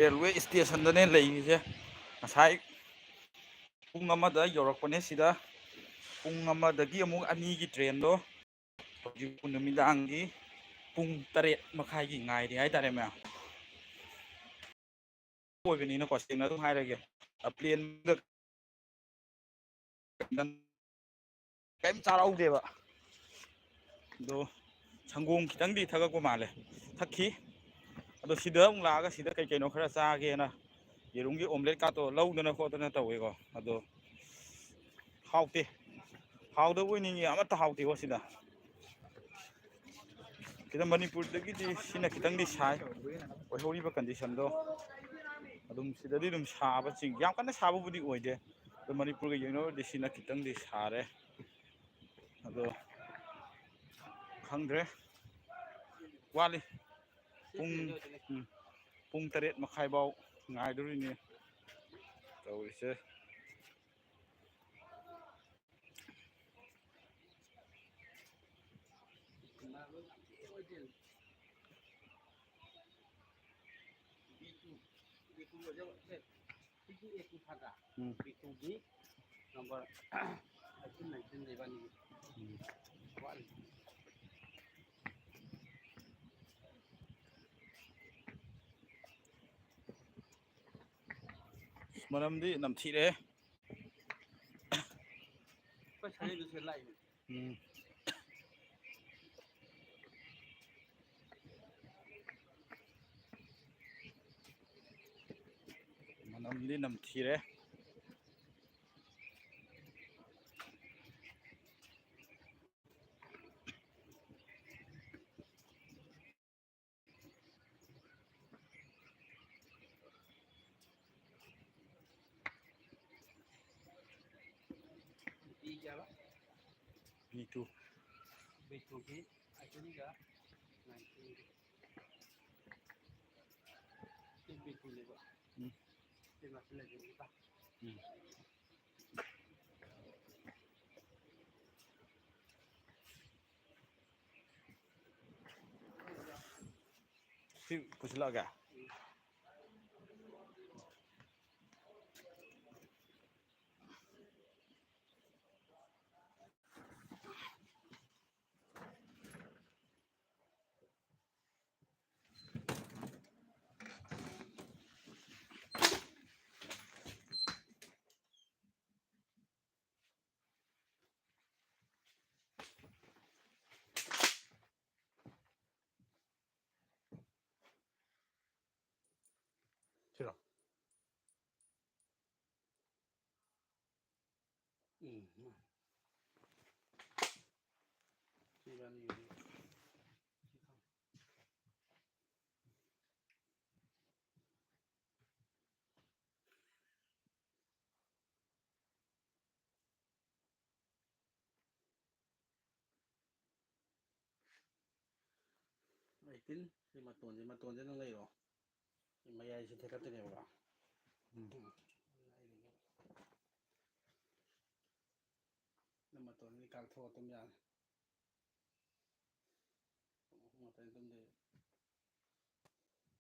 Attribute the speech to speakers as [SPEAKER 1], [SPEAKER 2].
[SPEAKER 1] Railway स्टेशनꯗꯅꯦ ꯂꯩꯔꯤꯁꯦ ꯉꯁꯥꯏ ꯄꯨꯡ ꯑꯃꯗ ꯌꯧꯔꯛꯄꯅꯦ ꯁꯤꯗ ꯄꯨꯡ ꯑꯃꯗꯒꯤ ꯑꯃꯨꯛ ꯑꯅꯤꯒꯤ ꯇ꯭ꯔꯦꯟꯗꯣ ꯍꯧꯖꯤꯛ ꯅꯨꯃꯤꯗꯥꯡꯒꯤ ꯄꯨꯡ 8:30ꯒꯤ ꯉꯥꯏꯔꯤ ꯍꯥꯏꯇꯥꯔꯦ ꯃꯌꯥꯝ ꯑꯣꯏꯕꯅꯤꯅꯀꯣ ꯁꯦꯡꯅ ꯑꯗꯨꯝ ꯍꯥꯏꯔꯒꯦ ꯄ꯭ꯂꯦꯟꯗ ꯀꯩꯝ ꯆꯥꯔꯧꯗꯦꯕ ꯑꯗꯣ ꯁꯪꯒꯣꯝ ꯈꯤꯇꯪꯗꯤ ꯊꯛꯂꯛꯄ ꯃꯥꯜꯂꯦ ꯊꯛꯈꯤ ꯑꯗꯣ ꯁꯤꯗ ꯑꯃꯨꯛ ꯂꯥꯛꯑꯒ ꯁꯤꯗ ꯀꯩ ꯀꯩꯅꯣ ꯈꯔ ꯆꯥꯒꯦꯅ ꯌꯦꯔꯨꯝꯒꯤ ꯑꯣꯝꯂꯦꯠ ꯀꯥꯇꯣ ꯂꯧꯗꯅ ꯈꯣꯠꯇꯅ ꯇꯧꯋꯦꯀꯣ ꯑꯗꯣ ꯍꯥꯎꯇꯦ ꯍꯥꯎꯗꯕ ꯑꯣꯏꯅꯤꯡꯉꯤ ꯑꯃꯠꯇ ꯍꯥꯎꯇꯦꯀꯣ ꯁꯤꯗ ꯃꯅꯤꯄꯨꯔꯗꯒꯤꯗꯤ ꯁꯤꯅ ꯈꯤꯇꯪꯗꯤ ꯁꯥꯏ ꯑꯣꯏꯍꯧꯔꯤꯕ ꯀꯟꯗꯤꯁꯟꯗꯣ ꯑꯗꯨꯝ ꯁꯤꯗꯗꯤ ꯑꯗꯨꯝ ꯁꯥꯕ ꯆꯤꯡ ꯌꯥꯝ ꯀꯟꯅ ꯁꯥꯕꯕꯨꯗꯤ ꯑꯣꯏꯗꯦ ꯑꯗꯣ ꯃꯅꯤꯄꯨꯔꯒ ꯌꯦꯡꯅꯔꯨꯔꯗꯤ ꯁꯤꯅ ꯈꯤꯇꯪꯗꯤ ꯁꯥꯔꯦ ꯑꯗꯣ ꯈꯪꯗ꯭ꯔꯦ ꯋꯥꯠꯂꯤ ꯄꯨꯡ 8:30 ꯉꯥꯏꯗꯣꯔꯤꯅꯤ ꯇꯧꯔꯤꯁꯦ
[SPEAKER 2] नंबर 18-19 लेबानी
[SPEAKER 1] ꯃꯔꯝꯗꯤ ꯅꯝꯊꯤꯔꯦ ꯃꯅꯝꯗꯤ ꯅꯝꯊꯤꯔꯦ B2
[SPEAKER 2] B2 की actually का 19 B2 लेगा ये मसले लेगा
[SPEAKER 1] कुछ लगा चलो
[SPEAKER 2] Eighteen si matonje nang layo. Mayay si teka tinewa. Na matonje ni kaltho tum yan. Matonje tum de